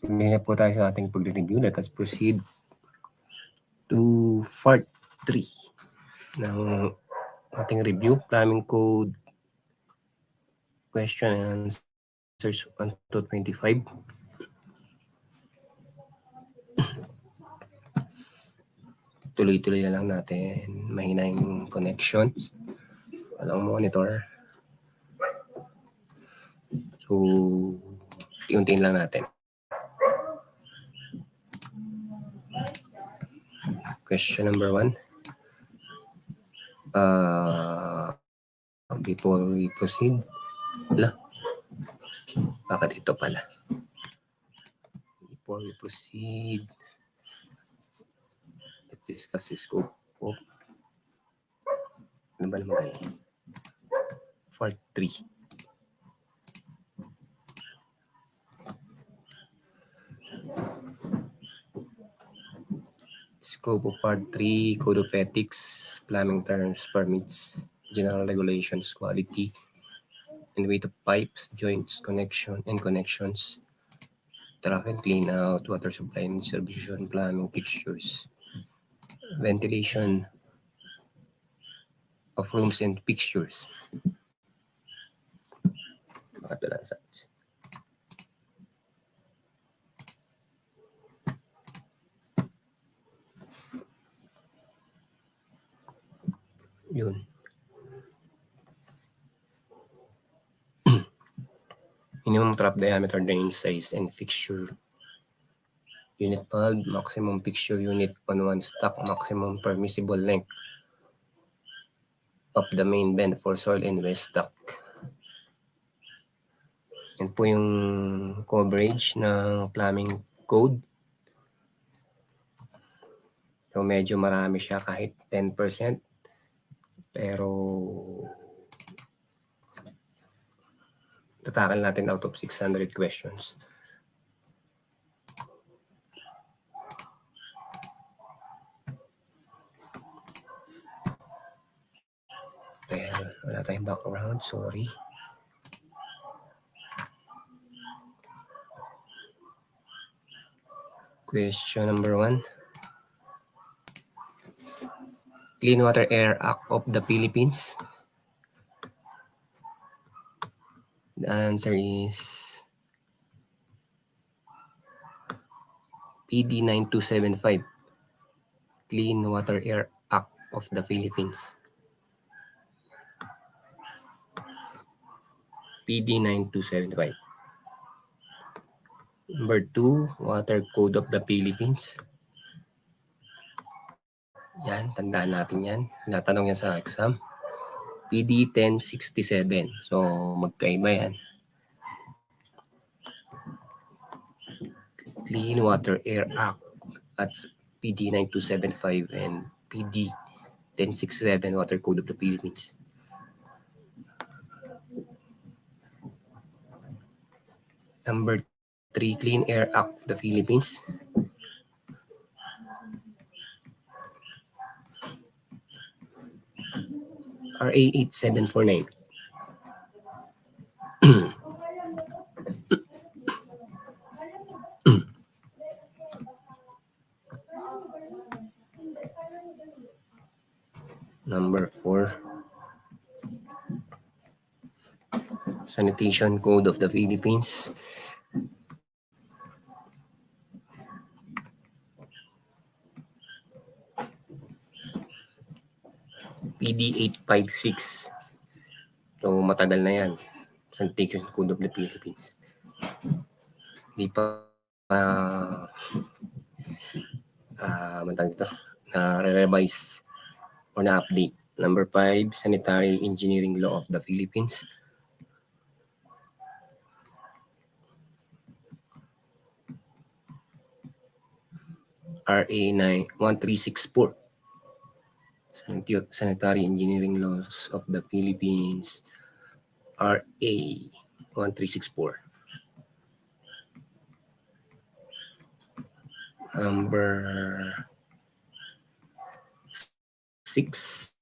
Hindi na po tayo sa ating pag-review. Let us proceed to part 3 ng ating review. Plumbing code question and answers 1 to 25. Tuloy-tuloy na lang natin. Mahina yung connection. Walang monitor. So, iuntiin lang natin. Question number 1. Before we proceed, bakit ito pala? Before we proceed, let's discuss the scope of ano ba naman kayo? Part 3. Scope of Part 3, Code of Ethics, Plumbing Terms, Permits, General Regulations, Quality, and Weight of Pipes, Joints, Connection, and Connections, Traffic Clean Out, Water Supply and Distribution, Plumbing Fixtures, Ventilation of Rooms and Fixtures. Makatulang sites. Yun. Minimum trap diameter, drain size, and fixture unit valve, maximum fixture unit on one stock, maximum permissible length of the main bend for soil and west stock. Yan po yung coverage ng plumbing code. So medyo marami siya kahit 10%. Pero tatakal natin out of 600 questions. Well, wala tayong background, sorry. Question number 1. Clean Water Air Act of the Philippines. The answer is PD 9275. Clean Water Air Act of the Philippines. PD 9275. Number 2, Water Code of the Philippines. Yan, tandaan natin yan. Natanong yan sa exam. PD 1067. So, magkaiba yan. Clean Water Air Act at PD 9275 and PD 1067 Water Code of the Philippines. Number 3, Clean Air Act of the Philippines. RA 8749. Number 4, Sanitation Code of the Philippines. PD 856. So, matagal na yan. Sanitation Code of the Philippines. Hindi pa na-revise or na-update. Number 5, Sanitary Engineering Law of the Philippines. RA 1364. Sanitary Engineering Laws of the Philippines. RA 1364. Number 6,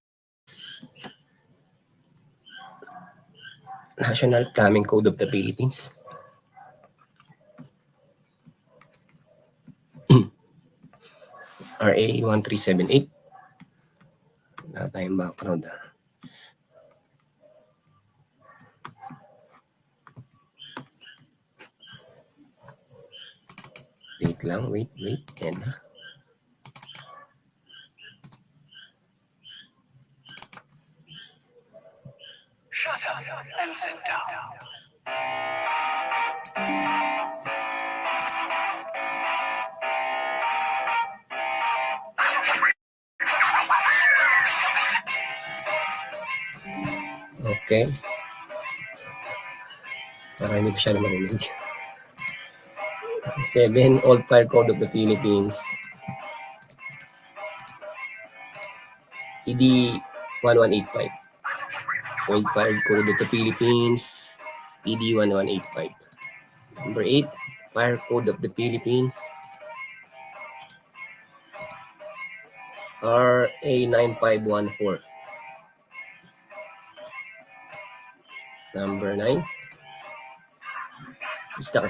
National Plumbing Code of the Philippines. RA 1378. Wala tayong background. Wait lang, wait. Yan na. Shut up and sit down. Okay. Para hindi ko siya marinig. 7. Old Fire Code of the Philippines. ED 1185. Old Fire Code of the Philippines. ED 1185. Number 8. Fire Code of the Philippines. RA 9514. Number 9 is the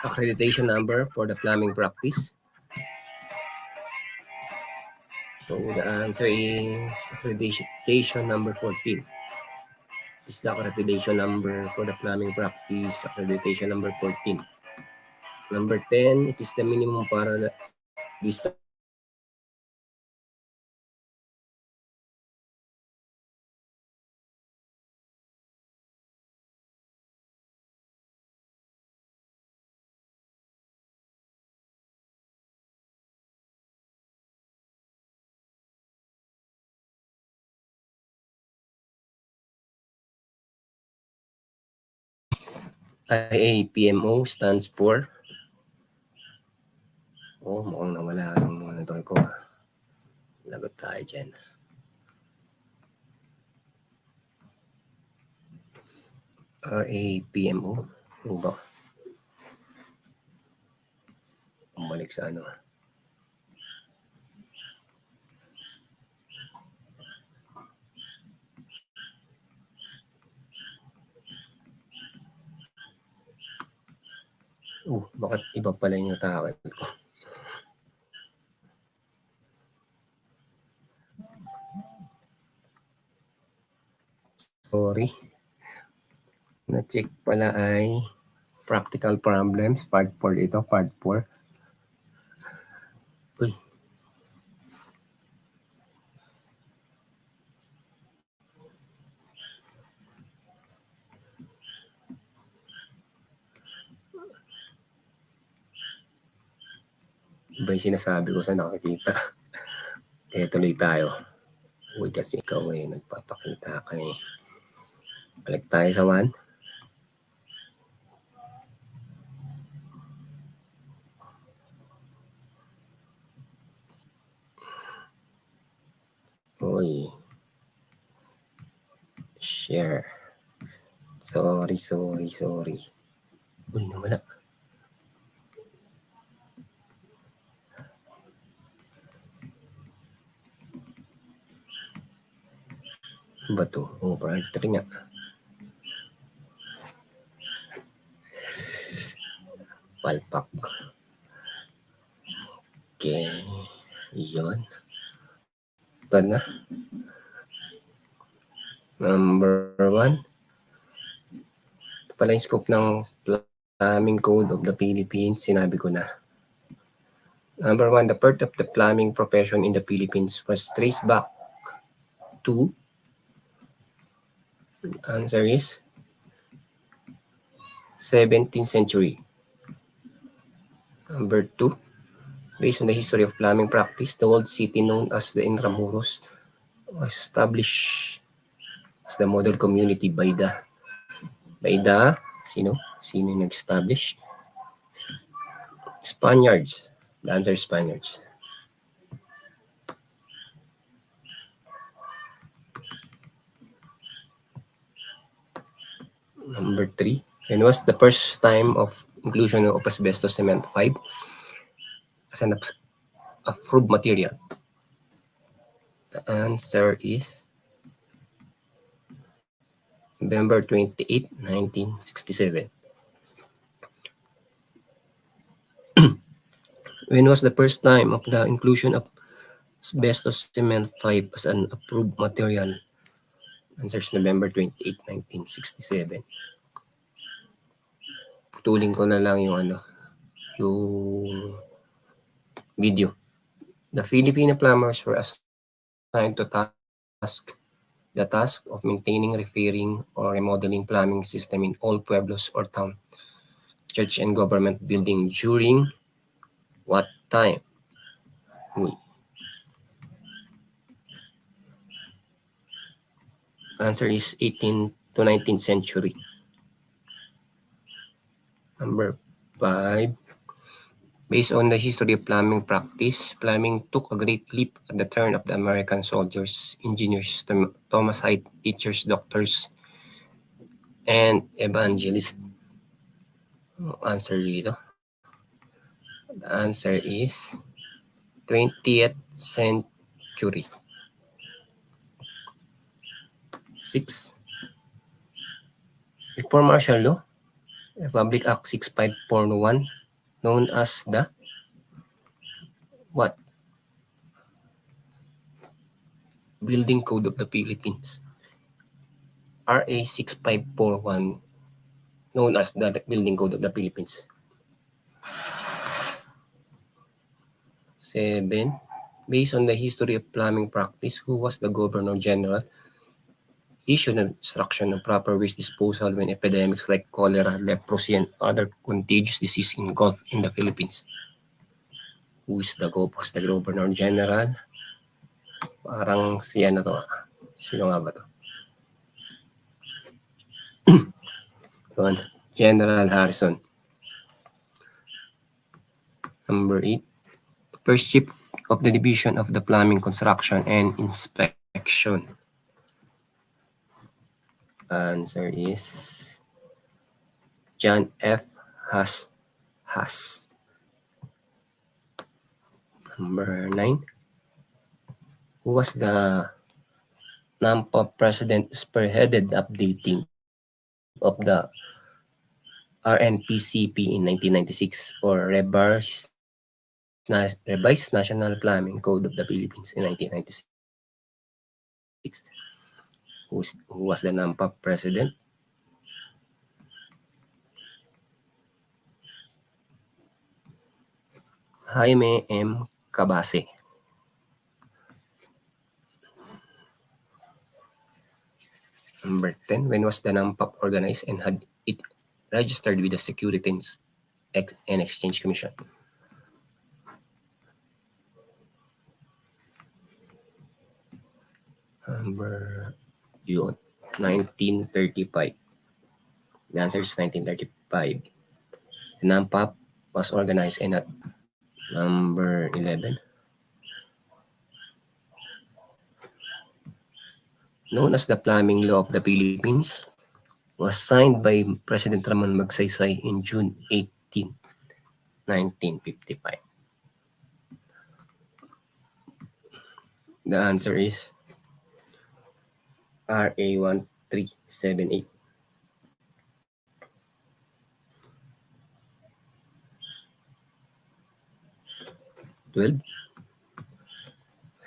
accreditation number for the plumbing practice. So the answer is accreditation number 14. Is the accreditation number for the plumbing practice, accreditation number 14. Number 10, it is the minimum para distance. IAPMO stands for mukhang nawala ang monitor ko. Lagot tayo dyan. RAPMO. Ano ba? Bumalik sa ano. Bakit iba pala yung natakot ko? Sorry. Na-check pala ay practical problems. Part 4 ito. Part 4. Uy. Iba yung sinasabi ko sa nakikita. Kaya tuloy tayo. Uy, kasi ikaw nagpapakita ka eh. Balik tayo sa 1. Uy. Share. Sorry. Uy, nawala. Ba to? Part 3 nga. Palpak. Okay. Yun. Ito na. Number 1. Ito pala yung scope ng Plumbing Code of the Philippines. Sinabi ko na. Number 1, the birth of the plumbing profession in the Philippines was traced back to, answer is 17th century. Number 2, based on the history of plumbing practice, the old city known as the Intramuros was established as the model community by the sino yung nag-establish? Spaniards. The answer is Spaniards. Number 3, when was the first time of inclusion of asbestos cement 5 as an approved material? The answer is November 28, 1967. When was the first time of the inclusion of asbestos cement pipe as an approved material? Answer is November 28, 1967. Putulin ko na lang yung yung video. The Filipino plumbers were assigned to the task of maintaining, repairing, or remodeling plumbing system in all pueblos or town, church and government building during what time? Uy. Answer is 18th to 19th century. Number 5. Based on the history of plumbing practice, plumbing took a great leap at the turn of the American soldiers, engineers, Thomasite, teachers, doctors, and evangelists. Answer dito. The answer is 20th century. 6. Before martial law, Republic Act 6541, known as the what? Building Code of the Philippines. RA 6541, known as the Building Code of the Philippines. 7. Based on the history of plumbing practice, who was the Governor General? Issued an instruction on proper waste disposal when epidemics like cholera, leprosy, and other contagious disease engulfed in the Philippines. Who is the Governor General? Parang siya na to. Sino nga ba to? General Harrison. Number 8. First chief of the Division of the Plumbing Construction and Inspection. Answer is John F. Haas. Number 9. Who was the NAMPAP president spearheaded updating of the RNPCP in 1996 or Revised National Plumbing Code of the Philippines in 1996? Who was the NAMPAP president? Jaime M. Cabase. Number 10. When was the NAMPAP organized and had it registered with the Securities and Exchange Commission? Number 1935. The answer is 1935. The NAMPAP was organized and at number 11. Known as the Plumbing Law of the Philippines, was signed by President Ramon Magsaysay in June 18, 1955. The answer is RA 1378.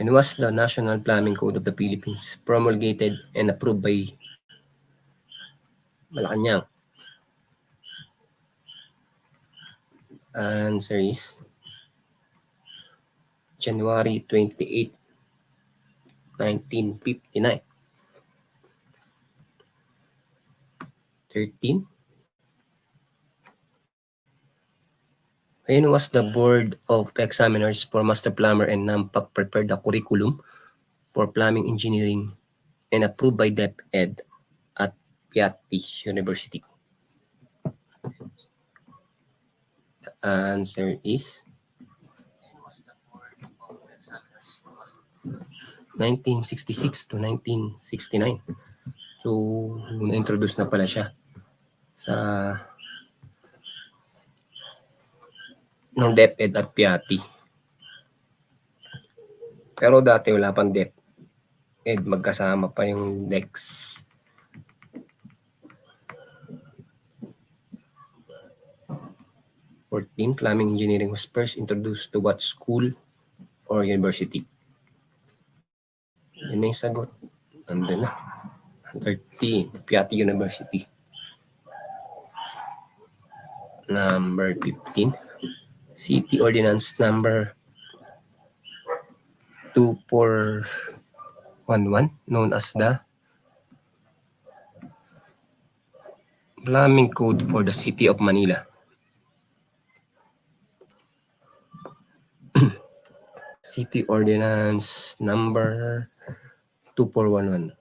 And was the National Plumbing Code of the Philippines promulgated and approved by Malacanang? Answer is January 28, 1959. 13. When was the Board of Examiners for Master Plumber and NAMPAP prepared the curriculum for plumbing engineering and approved by DepEd at Piatti University? The answer is 1966 to 1969. So, na-introduce na pala siya sa nung DepEd at Piatti. Pero dati wala pang DepEd, magkasama pa yung next. 14. Plumbing engineering was first introduced to what school or university? Yun na yung sagot. Nandun na. 13. Piatti University. Number 15. City Ordinance Number 2411, known as the Plumbing Code for the City of Manila. City Ordinance Number 2411,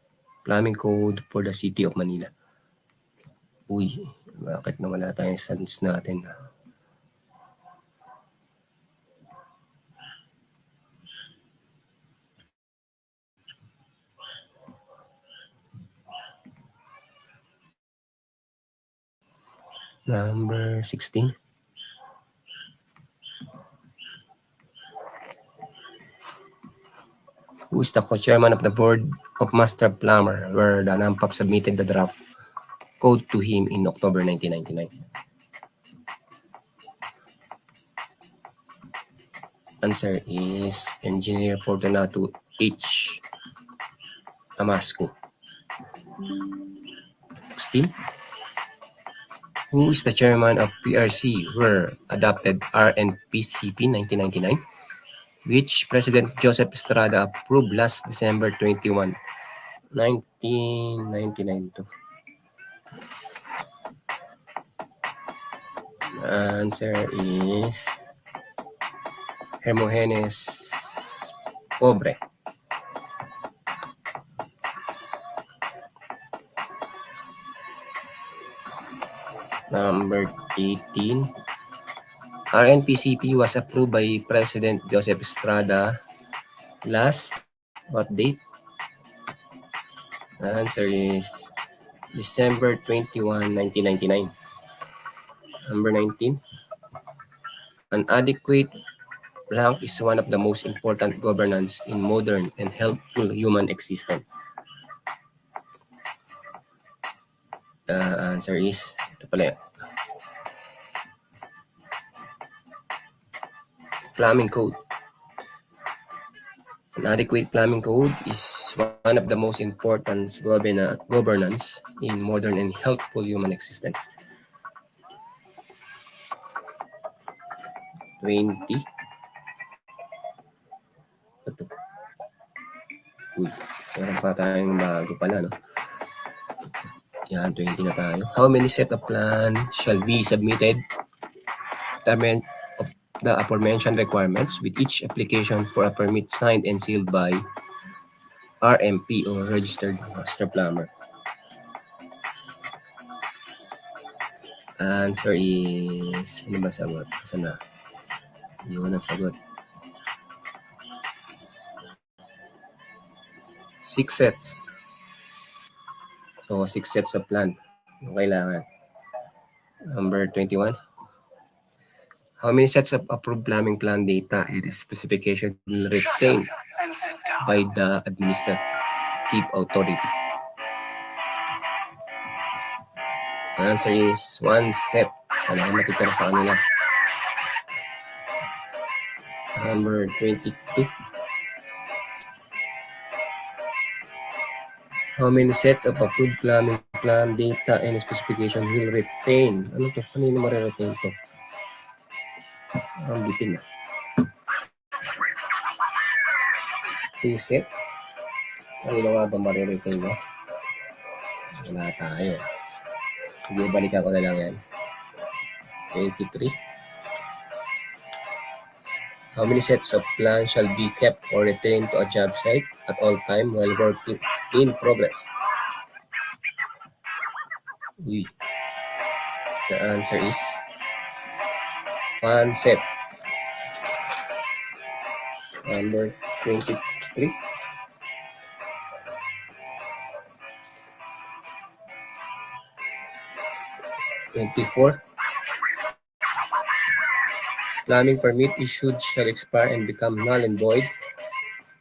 Plumbing Code for the City of Manila. Uy, bakit nawala tayong sans natin? Number 16. Who is the co-chairman of the board of Master Plumber, where the NAMPAP submitted the draft code to him in October 1999? Answer is Engineer Fortunato H. Amasco. 16. Who is the chairman of PRC, where adopted RNPCP 1999, which President Joseph Estrada approved last December 21, 1999 to? The answer is Hermogenes Pobre. Number 18. RNPCP was approved by President Joseph Estrada last what date? The answer is December 21, 1999. Number 19. An adequate blank is one of the most important governance in modern and healthful human existence. The answer is, ito pala yun. Plumbing code. An adequate plumbing code is one of the most important governance in modern and healthful human existence. 20. Ito. Uy, meron pa tayong bago pala, no? Yan, 20 na tayo. How many set of plan shall be submitted of the aforementioned requirements with each application for a permit signed and sealed by RMP or Registered Master Plumber? Answer is, ano ba sagot? Saan na? Yun ang sagot. 6 sets. So, 6 sets of plan. Yung kailangan. Number 21. How many sets of approved plumbing plan data and specification will retained by the administrative authority? The answer is 1 set. Sana ay matitira sa kanila. Number 22. How many sets of approved plumbing plan data and specification will retain? Ano to? Kanino mariretain to? Ang bitin na. 2 sets? Kanino nga ba mariretain mo? Wala tayo. Sige, balikan ko na lang yan. 23. How many sets of plans shall be kept or retained to a job site at all time while working in progress? Uy. The answer is 1 set. Number 23. Plumbing permit issued shall expire and become null and void.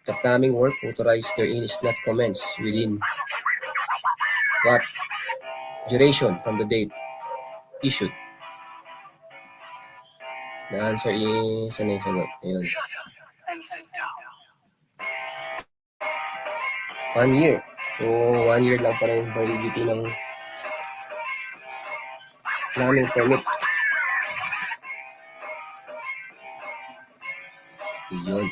The plumbing work authorized therein is not commenced within what duration from the date issued? The answer is, ano yung sagot? Ayun. Shut up and sit down. 1 year. So, 1 year lang pa rin yung validity ng plumbing permit. Yun.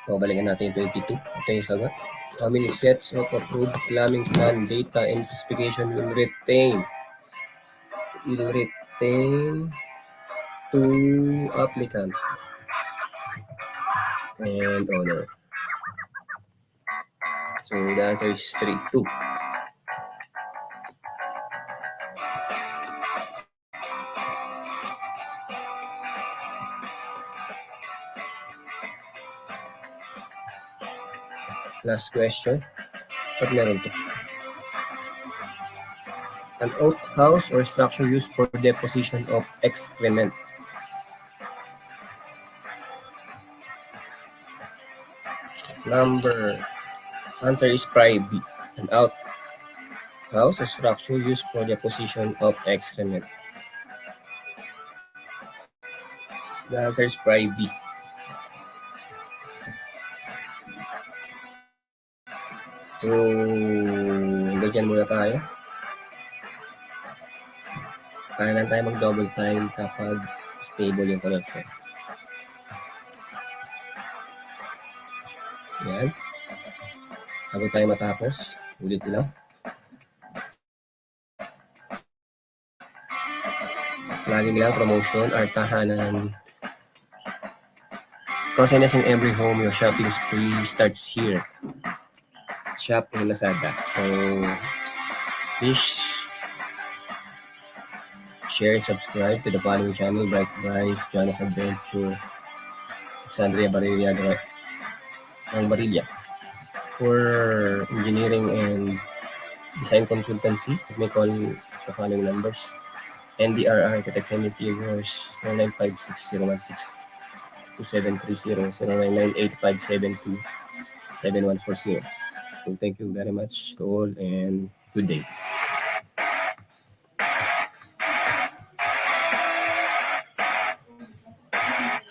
So, balikan natin yung 22. Ito yung sagot. How many sets of approved plumbing plan data and specification will retain to applicant and owner? So, the answer is 3, 2. Last question. What meron to? An outhouse or structure used for deposition of excrement. Number. Answer is private. An outhouse or structure used for deposition of excrement. The answer is private. So, ganyan muna tayo. Kaya lang tayo mag-double time kapag stable yung connection. Yan. Bago tayo matapos, ulit lang. Laging lang promotion or tahanan. Kasi in every home, your shopping spree starts here. Shop in Lazada. So, please share and subscribe to the following channel: BRICE, Joanna's Adventure, Alexandria Varilla, Varilla. For engineering and design consultancy, you may call the following numbers: NDRR, Text Figures, 0956-016-2730, 0998-572-7140. So thank you very much to all and good day.